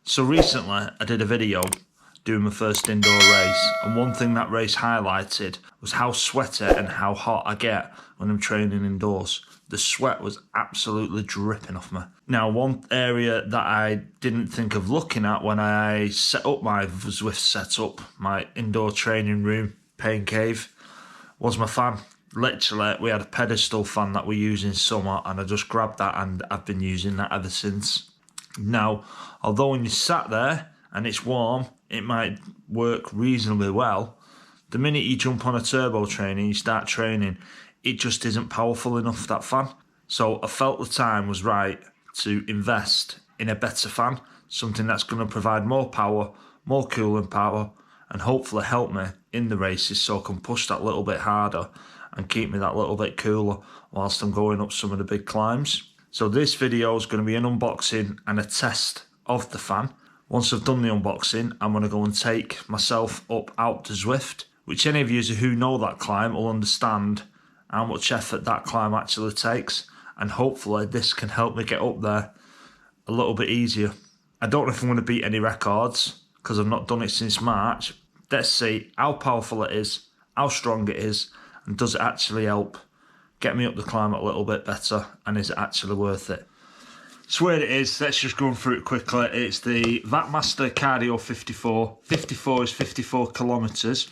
So recently I did a video doing my first indoor race, and one thing that race highlighted was how sweaty and how hot I get when I'm training indoors. The sweat was absolutely dripping off me. Now, one area that I didn't think of looking at when I set up my Zwift setup, my indoor training room, pain cave, was my fan. Literally, we had a pedestal fan that we use in summer, and I just grabbed that and I've been using that ever since. Now, although when you sat there and it's warm, it might work reasonably well, the minute you jump on a turbo train and you start training, it just isn't powerful enough, that fan. So I felt the time was right to invest in a better fan, something that's going to provide more power, more cooling power, and hopefully help me in the races so I can push that little bit harder and keep me that little bit cooler whilst I'm going up some of the big climbs. So this video is going to be an unboxing and a test of the fan. Once I've done the unboxing, I'm going to go and take myself up Alpe du Zwift, which any of you who know that climb will understand how much effort that climb actually takes, and hopefully this can help me get up there a little bit easier. I don't know if I'm going to beat any records because I've not done it since March. Let's see how powerful it is, how strong it is, and does it actually help get me up the climb a little bit better, and is it actually worth it? So where it is, let's just go through it quickly. It's the Vacmaster Cardio 54. 54 is 54 kilometres.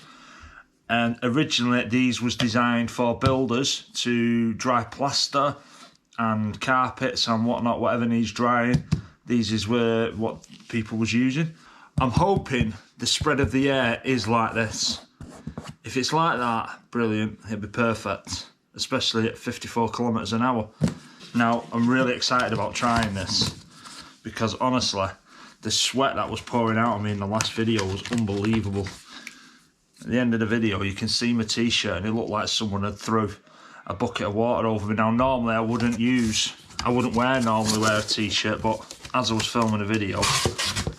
And originally these was designed for builders to dry plaster and carpets and whatnot, whatever needs drying. These is what people was using. I'm hoping the spread of the air is like this. If it's like that, brilliant, it'd be perfect, especially at 54 kilometres an hour. Now, I'm really excited about trying this because honestly, the sweat that was pouring out of me in the last video was unbelievable. At the end of the video, you can see my t-shirt and it looked like someone had thrown a bucket of water over me. Now, normally I wouldn't normally wear a t-shirt, but as I was filming a video,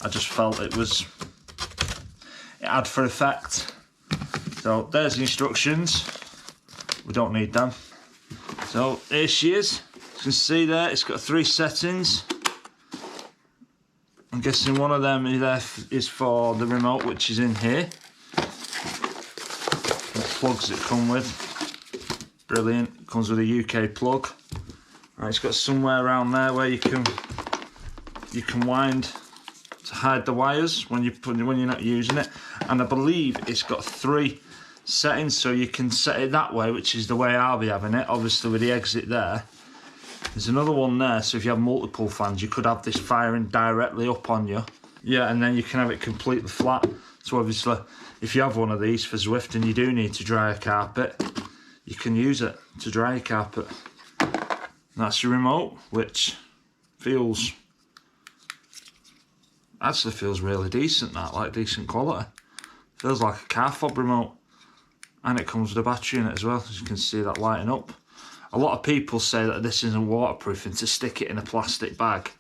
I just felt it had for effect. So there's the instructions. We don't need them. So here she is. You can see there, it's got 3 settings. I'm guessing one of them is for the remote, which is in here. Plugs that come with, brilliant. Comes with a UK plug. Right, it's got somewhere around there where you can wind to hide the wires when you're not using it. And I believe it's got 3 settings, so you can set it that way, which is the way I'll be having it. Obviously with the exit there. There's another one there, so if you have multiple fans, you could have this firing directly up on you. Yeah, and then you can have it completely flat. So obviously, if you have one of these for Zwift and you do need to dry a carpet, you can use it to dry a carpet. And that's your remote, which actually feels really decent, like decent quality. Feels like a car fob remote. And it comes with a battery in it as well, as you can see that lighting up. A lot of people say that this isn't waterproof and to stick it in a plastic bag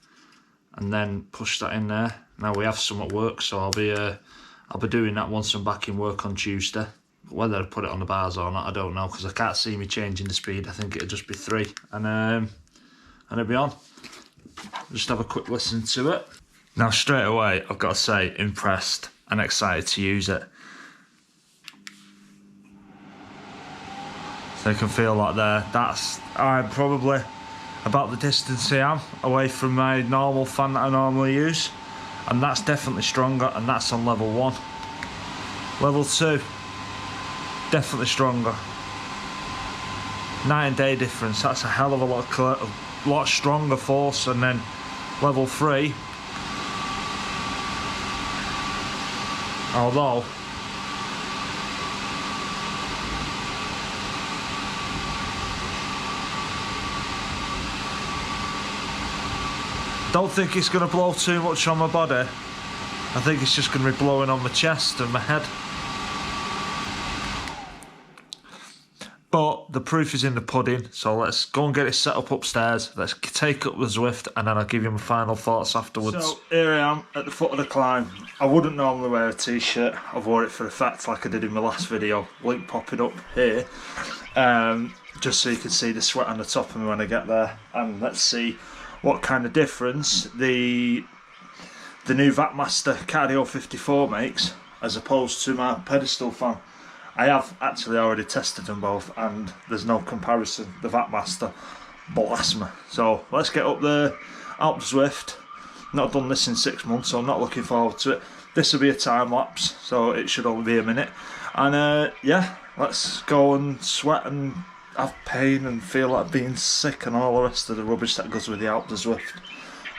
and then push that in there. Now we have some at work, so I'll be doing that once I'm back in work on Tuesday. But whether I put it on the bars or not, I don't know, because I can't see me changing the speed. I think it'll just be 3, and it'll be on. Just have a quick listen to it. Now straight away, I've got to say, impressed and excited to use it. So you can feel like I'm probably about the distance I am away from my normal fan that I normally use. And that's definitely stronger, and that's on level 1. Level 2, definitely stronger. Night and day difference, that's a hell of a lot stronger force. And then level 3, although don't think it's going to blow too much on my body. I think it's just going to be blowing on my chest and my head. But the proof is in the pudding, so let's go and get it set up upstairs. Let's take up the Zwift, and then I'll give you my final thoughts afterwards. So here I am at the foot of the climb. I wouldn't normally wear a t-shirt. I've wore it for effect like I did in my last video. Link popping up here. Just so you can see the sweat on the top of me when I get there. And let's see what kind of difference the the new Vacmaster Cardio 54 makes, as opposed to my pedestal fan. I have actually already tested them both, and there's no comparison. The Vacmaster blasts me. So let's get up the Alpe du Zwift. Not done this in 6 months, so I'm not looking forward to it. This will be a time lapse, so it should only be a minute. And yeah, let's go and sweat and have pain and feel like being sick and all the rest of the rubbish that goes with the Alpe du Zwift.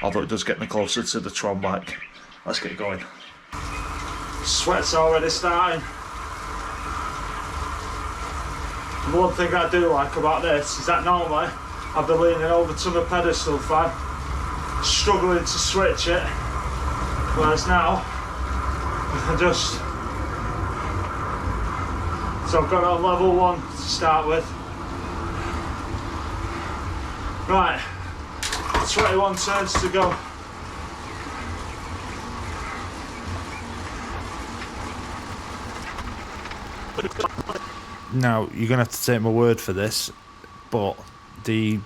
Although it does get me closer to the Trance bike. Let's get going. Sweat's already starting. The one thing I do like about this is that normally I'd be leaning over to my pedestal fan, struggling to switch it, whereas now I just... So I've got on level 1 to start with. Right, 21 turns to go. Now, you're going to have to take my word for this, but the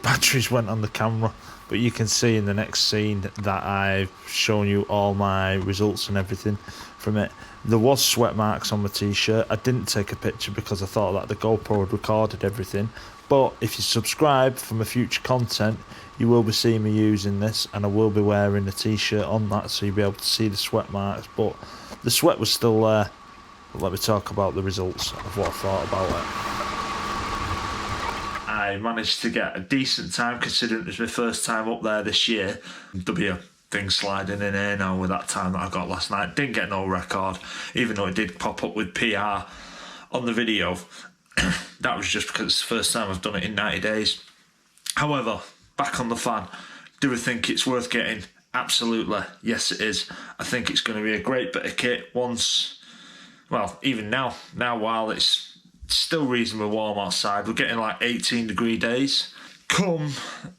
batteries went on the camera. But you can see in the next scene that I've shown you all my results and everything from it. There was sweat marks on my t-shirt. I didn't take a picture because I thought that the GoPro had recorded everything. But if you subscribe for my future content, you will be seeing me using this, and I will be wearing the t-shirt on that, so you'll be able to see the sweat marks. But the sweat was still there. But let me talk about the results of what I thought about it. I managed to get a decent time considering it was my first time up there this year. There'll be a thing sliding in here now with that time that I got last night. Didn't get no record, even though it did pop up with PR on the video. That was just because it's the first time I've done it in 90 days. However, back on the fan, do I think it's worth getting? Absolutely, yes it is. I think it's going to be a great bit of kit once, well, even now while it's still reasonably warm outside, we're getting like 18-degree days. Come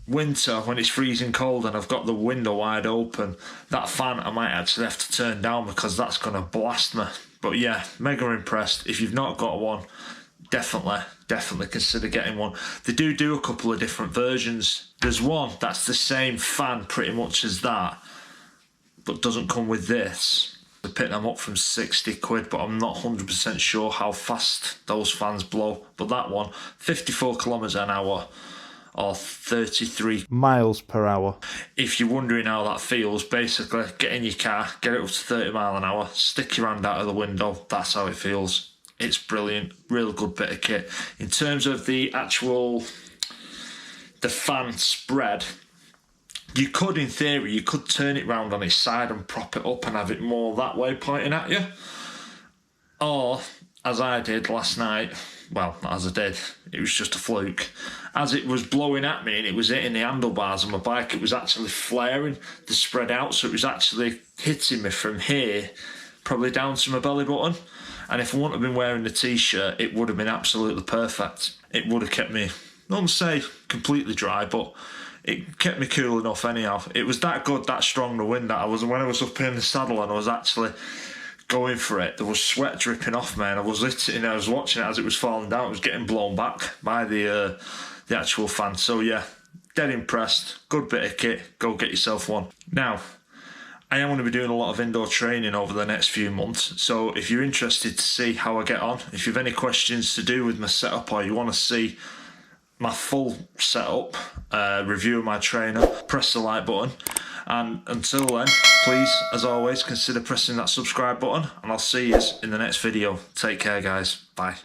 winter, when it's freezing cold and I've got the window wide open, that fan I might actually have to turn down because that's going to blast me. But yeah, mega impressed. If you've not got one, definitely consider getting one. They do a couple of different versions. There's one that's the same fan pretty much as that, but doesn't come with this. They picked them up from 60 quid, but I'm not 100% sure how fast those fans blow. But that one, 54 kilometers an hour or 33 miles per hour. If you're wondering how that feels, basically get in your car, get it up to 30 mile an hour, stick your hand out of the window. That's how it feels. It's brilliant, real good bit of kit. In terms of the fan spread, you could, in theory, you could turn it round on its side and prop it up and have it more that way pointing at you. Or, as I did last night, well, not as I did, it was just a fluke. As it was blowing at me and it was hitting the handlebars on my bike, it was actually flaring the spread out, so it was actually hitting me from here, probably down to my belly button. And if I wouldn't have been wearing the t-shirt, it would have been absolutely perfect. It would have kept me, I wouldn't say completely dry, but it kept me cool enough anyhow. It was that good, that strong, the wind that I was, when I was up in the saddle and I was actually going for it, there was sweat dripping off me, and I was watching it as it was falling down. It was getting blown back by the actual fan. So yeah, dead impressed. Good bit of kit. Go get yourself one. Now, I am going to be doing a lot of indoor training over the next few months, so if you're interested to see how I get on, if you have any questions to do with my setup, or you want to see my full setup, review of my trainer, press the like button. And until then, please, as always, consider pressing that subscribe button, and I'll see you in the next video. Take care, guys. Bye.